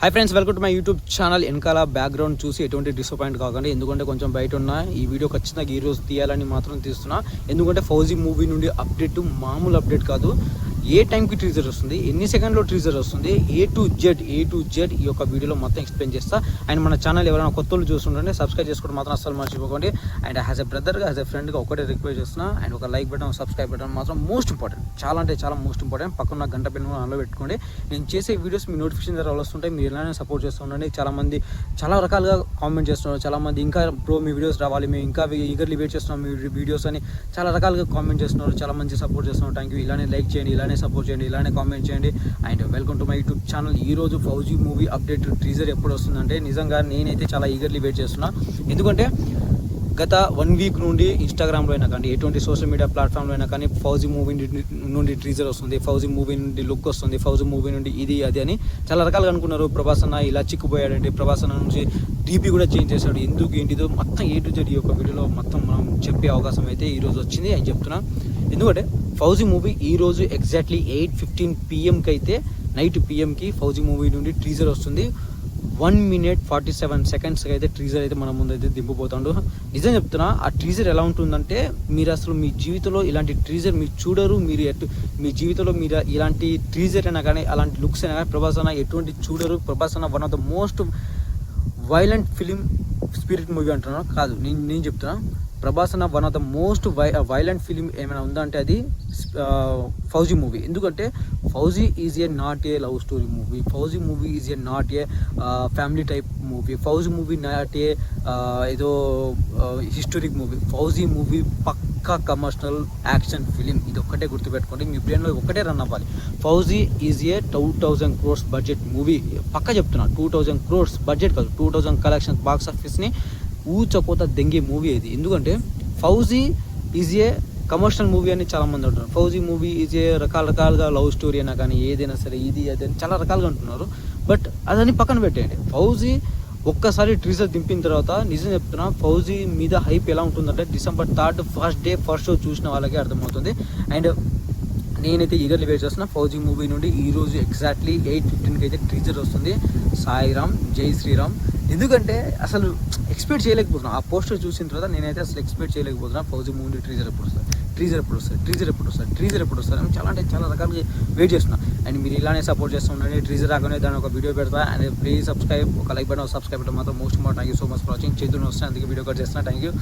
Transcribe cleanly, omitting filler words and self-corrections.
Hi friends, welcome to my YouTube channel. వెనకాల background చూసి ఎటువంటి డిసప్పాయింట్ కాకండి, ఎందుకంటే కొంచెం బయట ఉన్న ఈ వీడియో ఖచ్చితంగా ఈ రోజు తీయాలని మాత్రం తీస్తున్నా. ఎందుకంటే ఫౌజీ మూవీ నుండి అప్డేట్ మామూలు అప్డేట్ కాదు. ఏ టైంకి టీజర్ వస్తుంది, ఎన్ని సెకండ్లో టీజర్ వస్తుంది, ఏ టు జెడ్ ఈ యొక్క వీడియోలో మొత్తం ఎక్స్ప్లెయిన్ చేస్తా. అండ్ మన ఛానల్ ఎవరైనా కొత్త వాళ్ళు చూస్తుంటే సబ్స్క్రైబ్ చేసుకోవడం మాత్రం అస్సలు మర్చిపోకండి. అండ్ యాజ్ ఎ బ్రదర్గా, యాజ్ ఎ ఫ్రెండ్గా ఒకటే రిక్వెస్ట్ చేస్తున్నా. అండ్ ఒక లైక్ బటన్, సబ్స్క్రైబ్ బటన్ మాత్రం మోస్ట్ ఇంపార్టెంట్, చాలా అంటే చాలా మోస్ట్ ఇంపార్టెంట్. పక్కన గంట పెన్ ఆన్లో పెట్టుకోండి. నేను చేసే వీడియోస్ మీ నోటిఫికేషన్ ద్వారా వస్తుంటాయి. మీరు ఇలానే సపోర్ట్ చేస్తూ ఉండండి. చాలామంది చాలా రకాలుగా కామెంట్ చేస్తున్నారు. చాలామంది ఇంకా బ్రో మీ వీడియోస్ రావాలి, మేము ఇంకా ఈగర్లీ వెయిట్ చేస్తున్నాం మీ వీడియోస్ అని చాలా రకాలుగా కామెంట్ చేస్తున్నారు. చాలా మంది సపోర్ట్ చేస్తున్నారు. Thank you. ఇలానే లైక్ చేయండి, ఇలానే సపోర్ట్ చేయండి, ఇలానే కామెంట్ చేయండి. And welcome to my YouTube channel. ఈ రోజు ఫౌజీ మూవీ అప్డేట్ టీజర్ ఎప్పుడు వస్తుందంటే నిజంగా నేనైతే చాలా ఈగర్లీ వెయిట్ చేస్తున్నా. ఎందుకంటే గత 1 వీక్ నుండి ఇన్స్టాగ్రామ్లో అయినా కానీ, ఎటువంటి సోషల్ మీడియా ప్లాట్ఫామ్లో అయినా కానీ ఫౌజీ మూవీ నుండి టీజర్ వస్తుంది, ఫౌజీ మూవీ నుండి లుక్ వస్తుంది, ఫౌజీ మూవీ నుండి ఇది అది అని చాలా రకాలుగా అనుకున్నారు. ప్రభాస్ అన్న ఇలా చిక్కుపోయాడంటే, ప్రభాస్ అన్న నుంచి డీపీ కూడా చేంజ్ చేశాడు, ఎందుకు ఏంటిదో మొత్తం ఏ టు జెడ్ ఈ యొక్క వీడియోలో మొత్తం మనం చెప్పే అవకాశం అయితే ఈరోజు వచ్చింది అని చెప్తున్నా. ఎందుకంటే ఫౌజీ మూవీ ఈరోజు ఎగ్జాక్ట్లీ 8:15 PM అయితే నైట్ PMకి ఫౌజీ మూవీ నుండి టీజర్ వస్తుంది. 1 minute 47 seconds అయితే టీజర్ అయితే మన ముందు అయితే దింపిపోతాడు. నిజం చెప్తున్నా, ఆ టీజర్ ఎలా ఉంటుందంటే మీరు అసలు మీ జీవితంలో ఇలాంటి టీజర్ మీరు చూడరు. మీరు మీ జీవితంలో మీరు ఇలాంటి టీజర్ అయినా కానీ, అలాంటి లుక్స్ అయినా కానీ ప్రభాస్ అన్న ఎటువంటి చూడరు. ప్రభాస్ అన్న one of the most violent film spirit movie అంటున్నాను కాదు, నేను చెప్తున్నా. ప్రభాస్ అన్న one of the most violent film ఏమైనా ఉందంటే అది ఫౌజీ మూవీ. ఎందుకంటే fauji is a not a love story movie, fauji movie is a not a family type movie, fauji movie not a ఏదో హిస్టోరిక్ మూవీ. ఫౌజీ మూవీ పక్కా కమర్షియల్ యాక్షన్ ఫిలిం. ఇది ఒక్కటే గుర్తుపెట్టుకోండి, మీ బ్రెయిన్లో ఒక్కటే రన్ అవ్వాలి. Fauji is a 2000 crores budget movie. పక్కా చెప్తున్నా, 2000 crores budget కాదు, 2000 collections box ఆఫీస్ని ఊచకోత దెంగే మూవీ ఇది. ఎందుకంటే fauji is a commercial movie అని చాలా మంది అంటున్నారు. ఫౌజీ మూవీ ఈజ్ ఏ రకాలుగా లవ్ స్టోరీ అయినా కానీ ఏదైనా సరే ఇది అది అని చాలా రకాలుగా అంటున్నారు. బట్ అదని పక్కన పెట్టేయండి. ఫౌజీ ఒక్కసారి టీజర్ దింపిన తర్వాత నిజం చెప్తున్నా, ఫౌజీ మీద హైప్ ఎలా ఉంటుందంటే December 3rd ఫస్ట్ షో చూసిన వాళ్ళకే అర్థమవుతుంది. అండ్ నేనైతే ఈగర్లీ వెయిట్ చేస్తున్నా. ఫౌజీ మూవీ నుండి ఈరోజు ఎగ్జాక్ట్లీ 8:15కి అయితే టీజర్ వస్తుంది. సాయిరామ్, జై శ్రీరామ్. ఎందుకంటే అసలు ఎక్స్పెక్ట్ చేయలేకపోతున్నా. ఆ పోస్టర్ చూసిన తర్వాత నేనైతే అసలు ఎక్స్పెక్ట్ చేయలేకపోతున్నా. ఫౌజీ మూవీ టీజర్ ఎప్పుడు వస్తుంది అని చాలా అంటే చాలా రకాలుగా వెయిట్ చేస్తున్నా. అండ్ మీరు ఇలానే సపోర్ట్ చేస్తూ ఉండండి. టీజర్ రాగానే దాని ఒక వీడియో పెడతా. అండ్ ప్లీజ్ సబ్స్క్రైబ్, ఒక లైక్ బటన్, సబ్స్క్రైబ్ బటన్ మాత్రం most important. Thank you so much for watching. చేతులు వస్తాయి, అందుకే వీడియో కట్ చేస్తున్నా. Thank you.